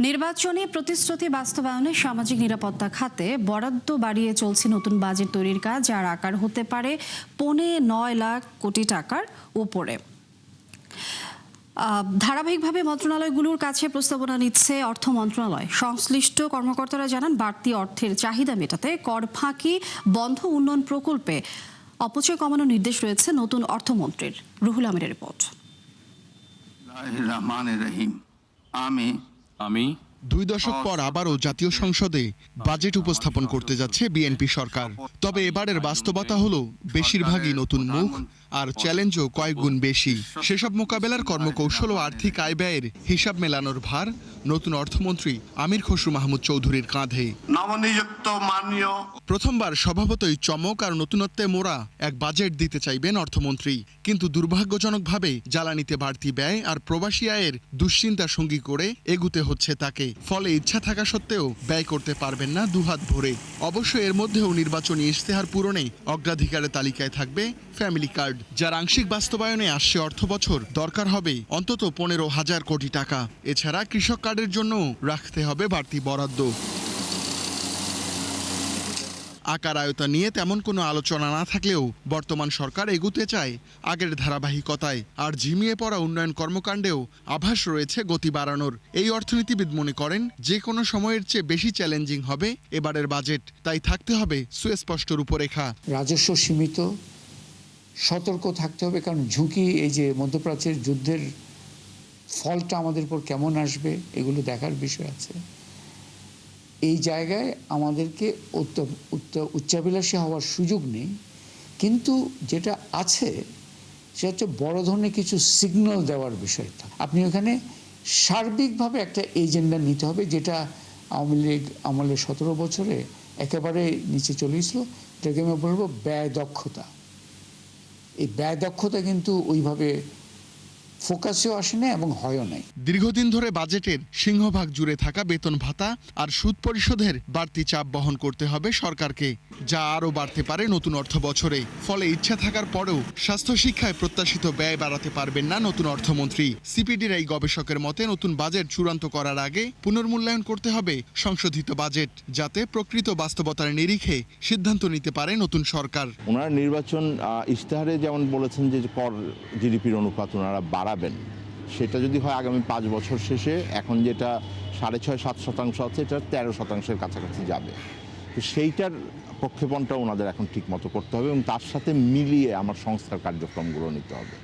নির্বাচনী প্রতিশ্রুতি বাস্তবায়নে সামাজিক নিরাপত্তা খাতে বরাদ্দ বাড়িয়ে চলছে নতুন বাজেট তৈরির কাজ, যার আকার হতে পারে 9.5 লাখ কোটি টাকার উপরে। ধারাবাহিকভাবে মন্ত্রণালয়গুলোর কাছে প্রস্তাবনা নিচ্ছে অর্থ মন্ত্রণালয়। সংশ্লিষ্ট কর্মকর্তারা জানান, বাড়তি অর্থের চাহিদা মেটাতে কর ফাঁকি বন্ধ, উন্নয়ন প্রকল্পে অপচয় কমানোর নির্দেশ রয়েছে নতুন অর্থমন্ত্রীর। রুহুল আমিরের রিপোর্ট। আমি 2 দশক পর আবারও জাতীয় সংসদে বাজেট উপস্থাপন করতে যাচ্ছে বিএনপি সরকার। তবে এবারের বাস্তবতা হলো বেশিরভাগই নতুন মুখ, আর চ্যালেঞ্জও কয়েক গুণ বেশি। সেসব মোকাবেলার কর্মকৌশল ও আর্থিক আয় ব্যয়ের হিসাব মেলানোর ভার নতুন অর্থমন্ত্রী আমির খসরু মাহমুদ চৌধুরীর কাঁধে। নবনিযুক্ত মাননীয় প্রথমবার স্বভাবতই চমক আর নতুনত্বে মোড়া এক বাজেট দিতে চাইবেন অর্থমন্ত্রী, কিন্তু দুর্ভাগ্যজনকভাবে জ্বালানিতে বাড়তি ব্যয় আর প্রবাসী আয়ের দুশ্চিন্তা সঙ্গী করে এগুতে হচ্ছে তাকে। ফলে ইচ্ছা থাকা সত্ত্বেও ব্যয় করতে পারবেন না দুহাত ভরে। অবশ্য এর মধ্যেও নির্বাচনী ইশতেহার পূরণে অগ্রাধিকারের তালিকায় থাকবে ফ্যামিলি কার্ড, যার আংশিক বাস্তবায়নে আসছে অর্থ বছর দরকার হবে অন্তত 15,000 কোটি টাকা। এছাড়া কৃষক কার্ডের জন্য রাখতে হবে বাড়তি বরাদ্দ। আকার আয়তা নিয়ে তেমন কোনো আলোচনা না থাকলেও বর্তমান সরকার এগুতে চায় আগের ধারাবাহিকতায়, আর ঝিমিয়ে পড়া উন্নয়ন কর্মকাণ্ডেও আভাস রয়েছে গতি বাড়ানোর। এই অর্থনীতিবিদ মনে করেন, যে কোনো সময়ের চেয়ে বেশি চ্যালেঞ্জিং হবে এবারের বাজেট, তাই থাকতে হবে সুস্পষ্ট রূপরেখা। রাজস্ব সীমিত, সতর্ক থাকতে হবে, কারণ ঝুঁকি, এই যে মধ্যপ্রাচ্যের যুদ্ধের ফলটা আমাদের উপর কেমন আসবে এগুলো দেখার বিষয় আছে। এই জায়গায় আমাদেরকে উচ্চাভিলাষী হওয়ার সুযোগ নেই, কিন্তু যেটা আছে সেটা হচ্ছে বড় ধরনের কিছু সিগন্যাল দেওয়ার বিষয়টা। আপনি ওখানে সার্বিকভাবে একটা এজেন্ডা নিতে হবে, যেটা আওয়ামী লীগ আমলে 17 বছরে একেবারে নিচে চলে গেছিল। এটাকে আমি বলবো ব্যয় দক্ষতা। এই ব্যয় দক্ষতা কিন্তু ওইভাবে ফোকাসেও আসে না এবং হয়ও নাই। দীর্ঘদিন ধরে বাজেটের সিংহভাগ জুড়ে থাকা বেতন ভাতা আর সুদ পরিশোধের বাড়তি চাপ বহন করতে হবে সরকারকে, যা আরও বাড়তে পারে নতুন অর্থ বছরে। ফলে ইচ্ছা থাকার পরেও স্বাস্থ্য শিক্ষায় প্রত্যাশিত ব্যয় বাড়াতে পারবেন না নতুন অর্থমন্ত্রী। সিপিডির এই গবেষকের মতে, নতুন বাজেট চূড়ান্ত করার আগে পুনর্মূল্যায়ন করতে হবে সংশোধিত বাজেট, যাতে প্রকৃত বাস্তবতার নিরিখে সিদ্ধান্ত নিতে পারে নতুন সরকার। ওনারা নির্বাচন ইশতেহারে যেমন বলেছেন যে কর জিডিপির অনুপাত ওনারা বাড়াবেন, সেটা যদি হয় আগামী 5 বছর শেষে এখন যেটা 6.5-7% আছে, এটা 13%-এর কাছাকাছি যাবে। তো সেইটার প্রক্ষেপণটা ওনাদের এখন ঠিক মতো করতে হবে এবং তার সাথে মিলিয়ে আমার সংস্কার কার্যক্রমগুলো নিতে হবে।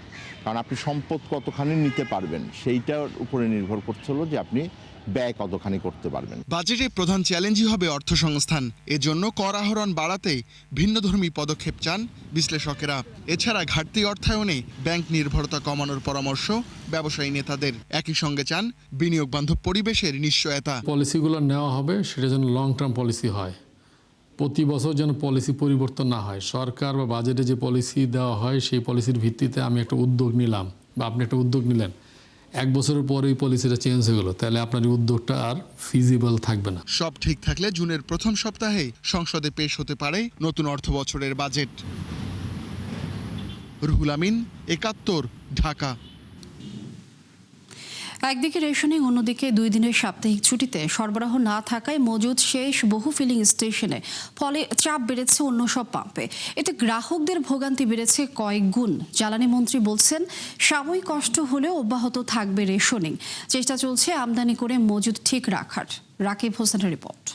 কারণ আপনি সম্পদ কতখানি নিতে পারবেন সেইটার উপরে নির্ভর করছে হলো যে আপনি ব্যয় কতখানি করতে পারবেন। বাজেটে প্রধান চ্যালেঞ্জই হবে অর্থসংস্থান। এজন্য কর আহরণ বাড়াতে ভিন্নধর্মী পদক্ষেপ চান বিশ্লেষকেরা। এছাড়া ঘাটতি অর্থায়নে ব্যাংক নির্ভরতা কমানোর পরামর্শ ব্যবসায়ী নেতাদের। একই সঙ্গে চান বিনিয়োগ বান্ধব পরিবেশের নিশ্চয়তা। পলিসিগুলো নেওয়া হবে সেটা যেন লং টার্ম পলিসি হয়, প্রতি বছর যেন পলিসি পরিবর্তন না হয়। সরকার বা বাজেটে যে পলিসি দেওয়া হয় সেই পলিসির ভিত্তিতে আমি একটা উদ্যোগ নিলাম বা আপনি একটা উদ্যোগ নিলেন, 1 বছরের পরে এই পলিসিটা চেঞ্জ হয়ে গেল, তাহলে আপনার এই উদ্যোগটা আর ফিজিবল থাকবে না। সব ঠিক থাকলে জুনের প্রথম সপ্তাহে সংসদে পেশ হতে পারে নতুন অর্থ বছরের বাজেট। রুহুল আমিন, 71, ঢাকা। একদিকে রেশনিং, অন্যদিকে 2 দিনের সাপ্তাহিক ছুটিতে সরবরাহ না থাকায় মজুদ শেষ বহু ফিলিং স্টেশনে, ফলে চাপ বেড়েছে অন্য সব পাম্পে। এতে গ্রাহকদের ভোগান্তি বেড়েছে কয়েক গুণ। জ্বালানি মন্ত্রী বলছেন, সাময়িক কষ্ট হলেও অব্যাহত থাকবে রেশনিং। চেষ্টা চলছে আমদানি করে মজুদ ঠিক রাখার। রাকিব হোসেনের রিপোর্ট।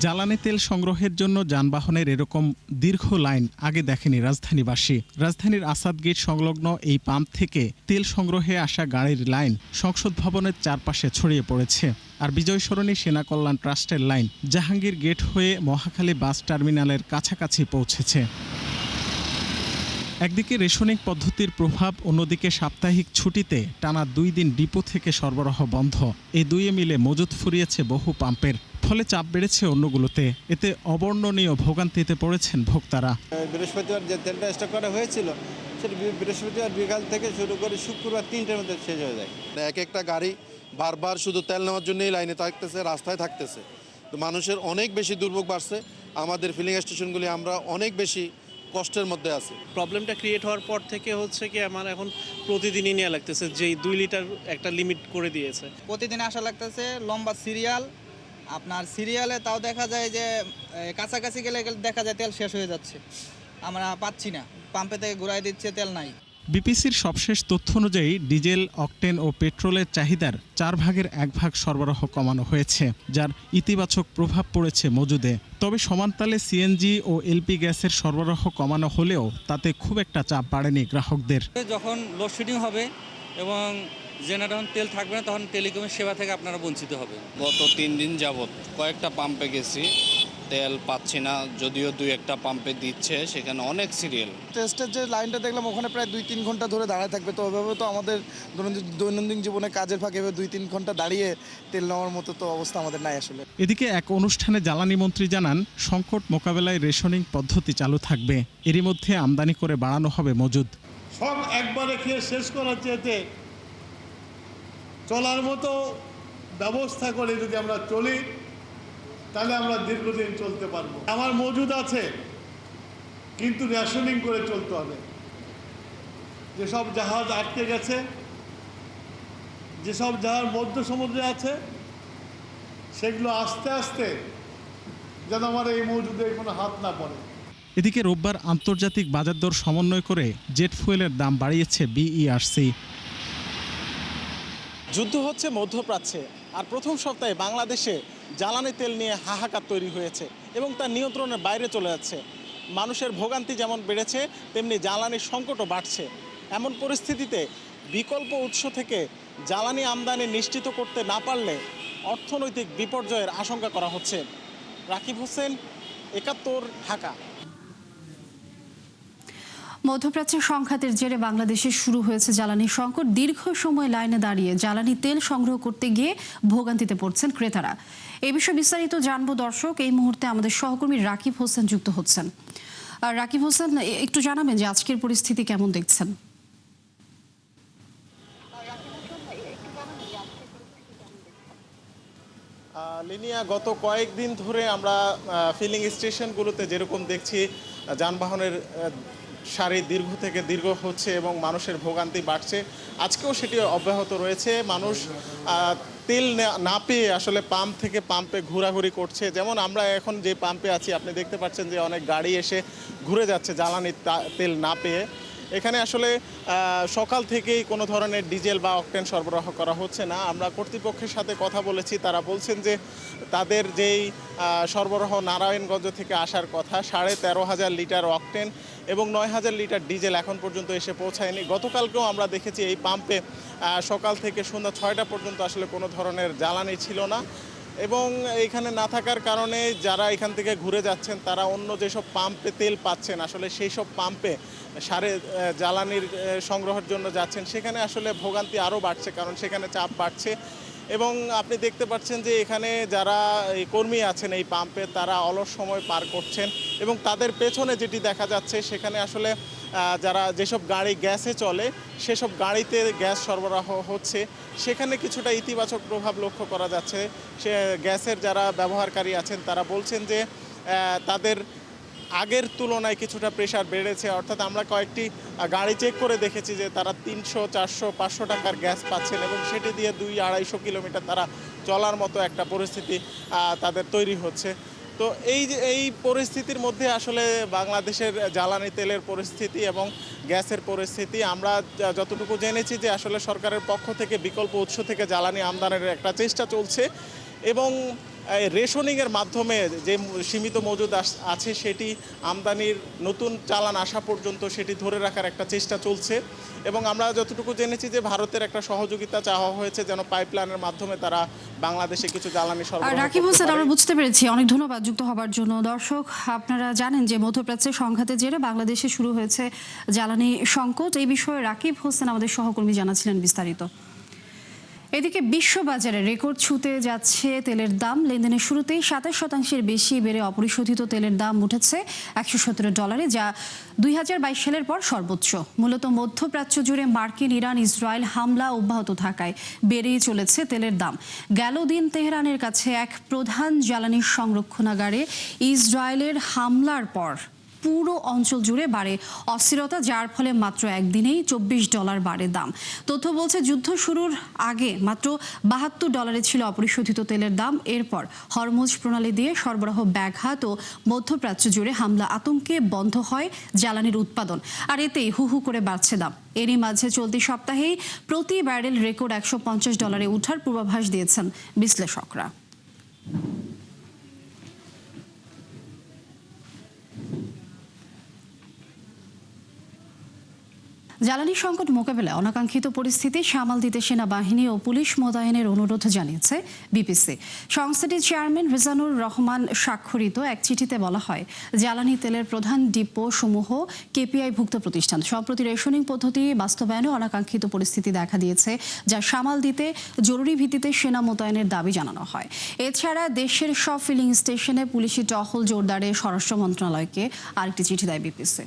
জ্বালানি তেল সংগ্রহের জন্য যানবাহনের এরকম দীর্ঘ লাইন আগে দেখেনি রাজধানীবাসী। রাজধানীর আসাদ গেট সংলগ্ন এই পাম্প থেকে তেল সংগ্রহে আসা গাড়ির লাইন সংসদ ভবনের চারপাশে ছড়িয়ে পড়েছে। আর বিজয় সরণি সেনা কল্যাণ ট্রাস্টের লাইন জাহাঙ্গীর গেট হয়ে মহাখালী বাস টার্মিনালের কাছাকাছি পৌঁছেছে। একদিকে রেশনিং পদ্ধতির প্রভাব, অন্যদিকে সাপ্তাহিক ছুটিতে টানা 2 দিন ডিপো থেকে সরবরাহ বন্ধ। এই দুইয়ে মিলে মজুদ ফুরিয়েছে বহু পাম্পের, ফলে চাপ বেড়েছে অন্যগুলোতে। এতে অবর্ণনীয় ভোগান্তিতে পড়েছেন ভোক্তারা। বৃহস্পতিবার যে তেলটা স্টক করা হয়েছিল সেটা বৃহস্পতিবার বিকাল থেকে শুরু করে শুক্রবার 3টার মধ্যে শেষ হয়ে যায়। এক একটা গাড়ি বারবার শুধু তেল নেওয়ার জন্যই লাইনে থাকতেছে, রাস্তায় থাকতেছে। তো মানুষের অনেক বেশি দুর্ভোগ বাড়ছে। আমাদের ফিলিং স্টেশনগুলি আমরা অনেক বেশি কষ্টের মধ্যে আছি। প্রবলেমটা ক্রিয়েট হওয়ার পর থেকে হচ্ছে কি আমার এখন প্রতিদিনই নেওয়া লাগতেছে, যেই 2 লিটার একটা লিমিট করে দিয়েছে। প্রতিদিন আসা লাগতেছে, লম্বা সিরিয়াল, আপনার সিরিয়ালে তাও দেখা যায় যে কাছাকাছি গেলে দেখা যায় তেল শেষ হয়ে যাচ্ছে, আমরা পাচ্ছি না, পাম্পে থেকে ঘুরাই দিচ্ছে, তেল নাই। বিপিসির সবশেষ তথ্য অনুযায়ী ডিজেল, অকটেন ও পেট্রোলের চাহিদার 4 ভাগের 1 ভাগ সরবরাহ কমানো হয়েছে, যার ইতিবাচক প্রভাব পড়েছে মজুদে। তবে সমানতালে সিএনজি ও এলপি গ্যাসের সরবরাহ কমানো হলেও তাতে খুব একটা চাপ বাড়েনি গ্রাহকদের। যখন লোডশেডিং হবে এবং জেনারেশন তেল থাকবে না, তখন টেলিকমের সেবা থেকে আপনারা বঞ্চিত হবে। গত 3 দিন যাবত কয়েকটা পাম্পে গেছি, তেল পাচ্ছি না, যদিও 2-1টা পাম্পে দিচ্ছে, সেখানে অনেক সিরিয়াল। টেস্টের যে লাইনটা দেখলাম ওখানে প্রায় 2-3 ঘন্টা ধরে দাঁড়ায় থাকবে, তো ওইভাবে তো আমাদের দৈনন্দিন জীবনে কাজের ফাঁকে 2-3 ঘন্টা দাঁড়িয়ে তেল নেওয়ার মতো তো অবস্থা আমাদের নাই আসলে। এদিকে এক অনুষ্ঠানে জ্বালানি মন্ত্রী জানান, সংকট মোকাবেলায় রেশনিং পদ্ধতি চালু থাকবে, এরই মধ্যে আমদানি করে বাড়ানো হবে মজুদ। সব একবারে খেয়ে শেষ করার চেয়ে চলার মতো ব্যবস্থা করে যদি আমরা চলি, তাহলে আমরা দীর্ঘদিন চলতে পারবো। আমার মজুদ আছে, কিন্তু রেশনিং করে চলতে হবে। যেসব জাহাজ আটকে গেছে, যেসব জাহাজ মধ্য সমুদ্রে আছে, সেগুলো আস্তে আস্তে যেন আমার এই মজুদে কোনো হাত না পড়ে। এদিকে রোববার আন্তর্জাতিক বাজার দর সমন্বয় করে জেট ফুয়েলের দাম বাড়িয়েছে বিইআরসি। যুদ্ধ হচ্ছে মধ্যপ্রাচ্যে, আর প্রথম সপ্তাহে বাংলাদেশে জ্বালানি তেল নিয়ে হাহাকার তৈরি হয়েছে এবং তার নিয়ন্ত্রণের বাইরে চলে যাচ্ছে। মানুষের ভোগান্তি যেমন বেড়েছে, তেমনি জ্বালানির সংকটও বাড়ছে। এমন পরিস্থিতিতে বিকল্প উৎস থেকে জ্বালানি আমদানি নিশ্চিত করতে না পারলে অর্থনৈতিক বিপর্যয়ের আশঙ্কা করা হচ্ছে। রাকিব হোসেন, ৭১, ঢাকা। মধ্যপ্রাচ্যের সংঘাতের জেরে বাংলাদেশে শুরু হয়েছে জ্বালানি সংকট। দীর্ঘ সময় লাইনে দাঁড়িয়ে জ্বালানি তেল সংগ্রহ করতে গিয়ে ভোগান্তিতে পড়ছেন ক্রেতারা। এই বিষয়ে বিস্তারিত জানবো দর্শক, এই মুহূর্তে আমাদের সহকর্মী রাকিব হোসেন যুক্ত হচ্ছেন। রাকিব হোসেন, একটু জানাবেন যে আজকের পরিস্থিতি কেমন দেখছেন? লিনিয়া, গত কয়েকদিন ধরে আমরা ফিলিং স্টেশনগুলোতে যেরকম দেখছি যানবাহনের সারি দীর্ঘ থেকে দীর্ঘ হচ্ছে এবং মানুষের ভোগান্তি বাড়ছে, আজকেও সেটি অব্যাহত রয়েছে। মানুষ তেল না পেয়ে আসলে পাম্প থেকে পাম্পে ঘোরাঘুরি করছে। যেমন আমরা এখন যে পাম্পে আছি, আপনি দেখতে পাচ্ছেন যে অনেক গাড়ি এসে ঘুরে যাচ্ছে জ্বালানি তেল না পেয়ে। এখানে আসলে সকাল থেকেই কোনো ধরনের ডিজেল বা অকটেন সরবরাহ করা হচ্ছে না। আমরা কর্তৃপক্ষের সাথে কথা বলেছি, তারা বলছেন যে তাদের যেই সরবরাহ নারায়ণগঞ্জ থেকে আসার কথা 13,500 লিটার অকটেন এবং 9,000 লিটার ডিজেল এখন পর্যন্ত এসে পৌঁছায়নি। গতকালকেও আমরা দেখেছি এই পাম্পে সকাল থেকে সন্ধ্যা 6টা পর্যন্ত আসলে কোনো ধরনের জ্বালানি ছিল না এবং এখানে না থাকার কারণে যারা এখান থেকে ঘুরে যাচ্ছেন তারা অন্য যেসব পাম্পে তেল পাচ্ছেন, আসলে সেই সব পাম্পে জ্বালানির সংগ্রহের জন্য যাচ্ছেন, সেখানে আসলে ভোগান্তি আরও বাড়ছে, কারণ সেখানে চাপ বাড়ছে। এবং আপনি দেখতে পাচ্ছেন যে এখানে যারা এই কর্মী আছেন এই পাম্পে, তারা অলস সময় পার করছেন এবং তাদের পেছনে যেটি দেখা যাচ্ছে সেখানে আসলে যারা যেসব গাড়ি গ্যাসে চলে সেসব গাড়িতে গ্যাস সরবরাহ হচ্ছে, সেখানে কিছুটা ইতিবাচক প্রভাব লক্ষ্য করা যাচ্ছে। সে গ্যাসের যারা ব্যবহারকারী আছেন তারা বলছেন যে তাদের আগের তুলনায় কিছুটা প্রেশার বেড়েছে। অর্থাৎ আমরা কয়েকটি গাড়ি চেক করে দেখেছি যে তারা 300, 400, 500 টাকার গ্যাস পাচ্ছেন এবং সেটি দিয়ে 200-250 কিলোমিটার তারা চলার মতো একটা পরিস্থিতি তাদের তৈরি হচ্ছে। তো এই পরিস্থিতির মধ্যে আসলে বাংলাদেশের জ্বালানি তেলের পরিস্থিতি এবং গ্যাসের পরিস্থিতি, আমরা যতটুকু জেনেছি যে আসলে সরকারের পক্ষ থেকে বিকল্প উৎস থেকে জ্বালানি আমদানির একটা চেষ্টা চলছে এবং রেশনিংয়ের মাধ্যমে যে সীমিত মজুদ আছে সেটি আমদানির নতুন চালান আসা পর্যন্ত সেটি ধরে রাখার একটা চেষ্টা চলছে এবং আমরা যতটুকু জেনেছি যে ভারতের একটা সহযোগিতা চাওয়া হয়েছে যেন পাইপলাইনের মাধ্যমে তারা বাংলাদেশে কিছু জ্বালানি সরবরাহ করতে পারে। রাকিব হোসেন, আমরা বুঝতে পেরেছি, অনেক ধন্যবাদ যুক্ত হবার জন্য। দর্শক, আপনারা জানেন যে মধ্যপ্রাচ্যের সংঘাতের জেরে বাংলাদেশে শুরু হয়েছে জ্বালানি সংকট। এই বিষয়ে রাকিব হোসেন আমাদের সহকর্মী জানাচ্ছিলেন বিস্তারিত। এদিকে বিশ্ববাজারে রেকর্ড ছুঁতে যাচ্ছে তেলের দাম। লেনদেনের শুরুতেই 27% বেশি বেড়ে অপরিশোধিত তেলের দাম উঠেছে $117, যা 2022 সালের পর সর্বোচ্চ। মূলত মধ্যপ্রাচ্য জুড়ে মার্কিন, ইরান, ইসরায়েল হামলা অব্যাহত থাকায় বেড়েই চলেছে তেলের দাম। গেল দিন তেহরানের কাছে এক প্রধান জ্বালানি সংরক্ষণাগারে ইসরায়েলের হামলার পর পুরো অঞ্চল জুড়ে বাড়ে অস্থিরতা, যার ফলে মাত্র একদিনেই $24 বাড়ে দাম। তথ্য বলছে যুদ্ধ শুরুর আগে মাত্র $72 ছিল অপরিশোধিত তেলের দাম। এরপর হরমুজ প্রণালী দিয়ে সরবরাহ ব্যাঘাত ও মধ্যপ্রাচ্য জুড়ে হামলা আতঙ্কে বন্ধ হয় জ্বালানির উৎপাদন, আর এতেই হু হু করে বাড়ছে দাম। এরই মাঝে চলতি সপ্তাহেই প্রতি ব্যারেল রেকর্ড $150 ওঠার পূর্বাভাস দিয়েছেন বিশ্লেষকরা। জ্বালানি সংকট মোকাবেলায় অনাকাঙ্ক্ষিত পরিস্থিতি সামাল দিতে সেনাবাহিনী ও পুলিশ মোতায়েনের অনুরোধ জানিয়েছে বিপিসি। সংস্থাটির চেয়ারম্যান রিজানুর রহমান স্বাক্ষরিত এক চিঠিতে বলা হয়, জ্বালানি তেলের প্রধান ডিপো সমূহ কেপিআই-ভুক্ত প্রতিষ্ঠান। সম্প্রতি রেশনিং পদ্ধতি বাস্তবায়নে অনাকাঙ্ক্ষিত পরিস্থিতি দেখা দিয়েছে, যা সামাল দিতে জরুরি ভিত্তিতে সেনা মোতায়েনের দাবি জানানো হয়। এছাড়া দেশের সব ফিলিং স্টেশনে পুলিশি টহল জোরদারে স্বরাষ্ট্র মন্ত্রণালয়কে আরেকটি চিঠি দেয় বিপিসি।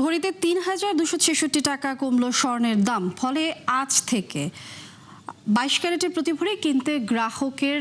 ভরিতে ৩,২৬৬ টাকা কমল স্বর্ণের দাম। ফলে আজ থেকে 22 ক্যারেটের প্রতি ভরি কিনতে গ্রাহকের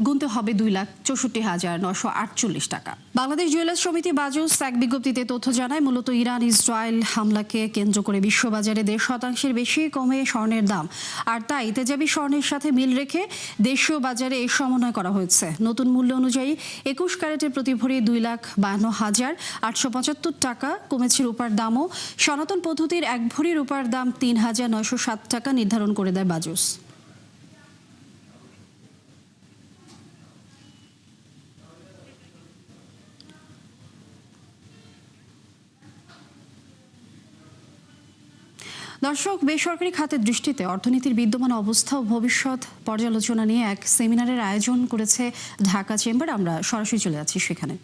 গুনতে হবে 2,64,948 টাকা। বাংলাদেশ জুয়েলার্স সমিতি বাজুস এক বিজ্ঞপ্তিতে তথ্য জানায়, মূলত ইরান ইসরায়েল হামলাকে কেন্দ্র করে বিশ্ববাজারে 1.5% বেশি কমে স্বর্ণের দাম, আর তাই তেজাবি স্বর্ণের সাথে মিল রেখে দেশীয় বাজারে এর সমন্বয় করা হয়েছে। নতুন মূল্য অনুযায়ী 21 ক্যারেটের প্রতি ভরি 2,52,875 টাকা কমেছে রূপার দামও। সনাতন পদ্ধতির 1 ভরি রূপার দাম 3,907 টাকা নির্ধারণ করে দেয় বাজুস। দর্শক, বেসরকারি খাতের দৃষ্টিতে অর্থনীতির বিদ্যমান অবস্থা ও ভবিষ্যৎ পর্যালোচনা নিয়ে এক সেমিনারের আয়োজন করেছে ঢাকা চেম্বার। আমরা সরাসরি চলে যাচ্ছি সেখানে।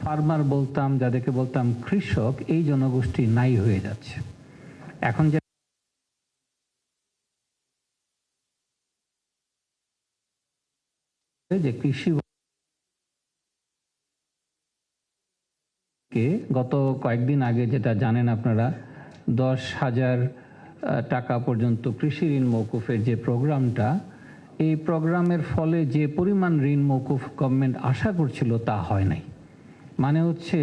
ফার্মার বলতাম, যাদেরকে বলতাম কৃষক, এই জনগোষ্ঠী নাই হয়ে যাচ্ছে। এখন যে কৃষি গত কয়েকদিন আগে, যেটা জানেন আপনারা, 10,000 টাকা পর্যন্ত কৃষি ঋণ মওকুফের যে প্রোগ্রামটা, এই প্রোগ্রামের ফলে যে পরিমাণ ঋণ মওকুফ গভর্নমেন্ট আশা করছিল তা হয় নাই। মানে হচ্ছে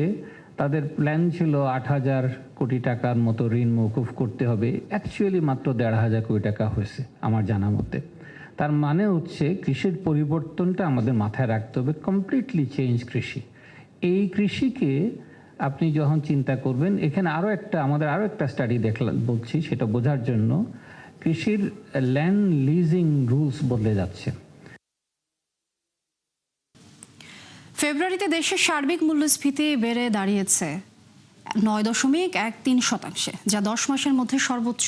তাদের প্ল্যান ছিল 8,000 কোটি টাকার মতো ঋণ মওকুফ করতে হবে, অ্যাকচুয়ালি মাত্র 1,500 কোটি টাকা হয়েছে আমার জানা মতে। তার মানে হচ্ছে কৃষির পরিবর্তনটা আমাদের মাথায় রাখতে হবে, কমপ্লিটলি চেঞ্জ কৃষি। এই কৃষিকে আপনি যখন চিন্তা করবেন, এখানে আমাদের আরও একটা স্টাডি বলছি সেটা বোঝার জন্য, কৃষির ল্যান্ড লিজিং রুলস বদলে যাচ্ছে। ফেব্রুয়ারিতে দেশের সার্বিক মূল্যস্ফীতি বেড়ে দাঁড়িয়েছে 9.13%, যা 10 মাসের মধ্যে সর্বোচ্চ।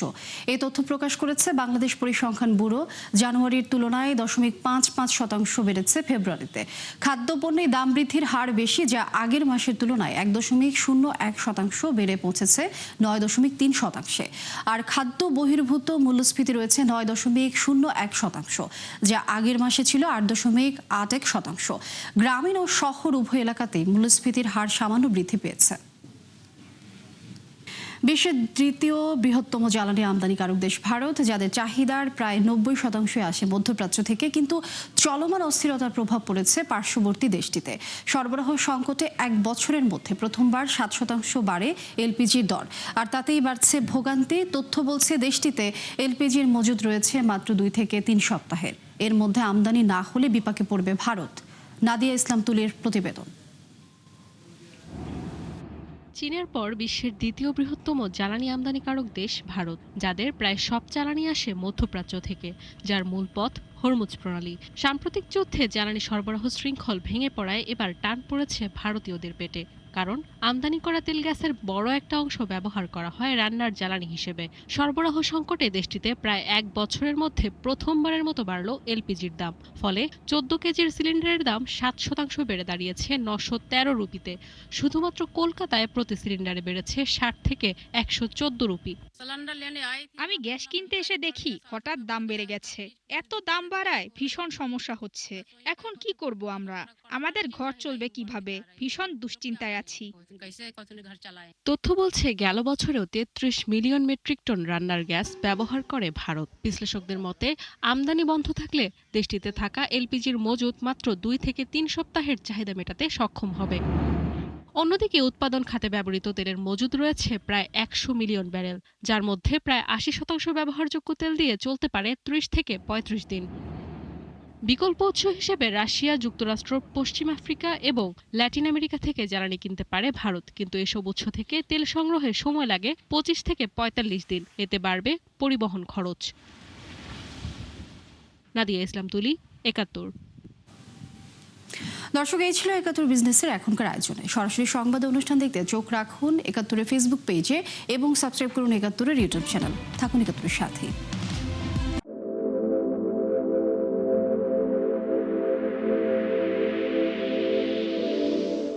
এই তথ্য প্রকাশ করেছে বাংলাদেশ পরিসংখ্যান ব্যুরো। জানুয়ারির তুলনায় 0.55% বেড়েছে ফেব্রুয়ারিতে। খাদ্যপণ্যে দাম বৃদ্ধির হার বেশি, যা আগের মাসের তুলনায় 1.01% বেড়ে পৌঁছেছে 9.3%। আর খাদ্য বহির্ভূত মূল্যস্ফীতি রয়েছে 9.01%, যা আগের মাসে ছিল 8.81%। গ্রামীণ ও শহর উভয় এলাকাতেই মূল্যস্ফীতির হার সামান্য বৃদ্ধি পেয়েছে। বিশ্বের দ্বিতীয় বৃহত্তম জ্বালানি আমদানিকারক দেশ ভারত, যাদের চাহিদার প্রায় 90% আসে মধ্যপ্রাচ্য থেকে, কিন্তু চলমান অস্থিরতার প্রভাব পড়েছে পার্শ্ববর্তী দেশটিতে। সরবরাহ সংকটে 1 বছরের মধ্যে প্রথমবার 7% বাড়ে এলপিজির দর, আর তাতেই বাড়ছে ভোগান্তি। তথ্য বলছে দেশটিতে এলপিজির মজুদ রয়েছে মাত্র 2 থেকে 3 সপ্তাহের। এর মধ্যে আমদানি না হলে বিপাকে পড়বে ভারত। নাদিয়া ইসলাম তুলির প্রতিবেদন। চীনের পর বিশ্বের দ্বিতীয় বৃহত্তম জ্বালানি আমদানিকারক দেশ ভারত, যাদের প্রায় সব জ্বালানি আসে মধ্যপ্রাচ্য থেকে, যার মূল পথ হরমুজ প্রণালী। সাম্প্রতিক যুদ্ধে জ্বালানি সরবরাহ শৃঙ্খল ভেঙে পড়ায় এবার টান পড়েছে ভারতীয়দের পেটে। কারণ আমদানি করা তেল গ্যাসের বড় একটা অংশ ব্যবহার করা হয় রান্নার জ্বালানি হিসেবে। সরবরাহ সংকটে দেশটিতে প্রায় 1 বছরের মধ্যে প্রথমবারের মতো বাড়ল এলপিজির দাম। ফলে 14 কেজির সিলিন্ডারের দাম 7% বেড়ে দাঁড়িয়েছে 913 রুপিতে। শুধুমাত্র কলকাতায় প্রতি সিলিন্ডারে বেড়েছে 60 থেকে 114 রুপি। আমি গ্যাস কিনতে এসে দেখি হঠাৎ দাম বেড়ে গেছে। এত দাম বাড়ায় ভীষণ সমস্যা হচ্ছে। এখন কি করব আমরা? আমাদের ঘর চলবে কিভাবে? ভীষণ দুশ্চিন্তায় আছি। তথ্য বলছে গেল বছরেও ৩৩ মিলিয়ন মেট্রিক টন রান্নার গ্যাস ব্যবহার করে ভারত। বিশ্লেষকদের মতে আমদানি বন্ধ থাকলে দেশটিতে থাকা এলপিজির মজুত মাত্র 2 থেকে 3 সপ্তাহের চাহিদা মেটাতে সক্ষম হবে। অন্যদিকে উৎপাদন খাতে ব্যবহৃত তেলের মজুদ রয়েছে প্রায় 100 মিলিয়ন ব্যারেল, যার মধ্যে প্রায় 80% ব্যবহারযোগ্য তেল দিয়ে চলতে পারে 30 থেকে 35 দিন। বিকল্প উৎস হিসেবে রাশিয়া, যুক্তরাষ্ট্র, পশ্চিম আফ্রিকা এবং ল্যাটিন আমেরিকা থেকে জ্বালানি কিনতে পারে ভারত, কিন্তু এসব উৎস থেকে তেল সংগ্রহে সময় লাগে 25 থেকে 45 দিন। এতে বাড়বে পরিবহন খরচ। নাদিয়া ইসলাম তুলি, ৭১। দর্শক, এই ছিল ৭১ বিজনেসের এখনকার আয়োজনে। সরাসরি সংবাদ অনুষ্ঠান দেখতে চোখ রাখুন ৭১-এর ফেসবুক পেজে এবং সাবস্ক্রাইব করুন ৭১-এর ইউটিউব চ্যানেল। থাকুন ৭১-এর সাথে।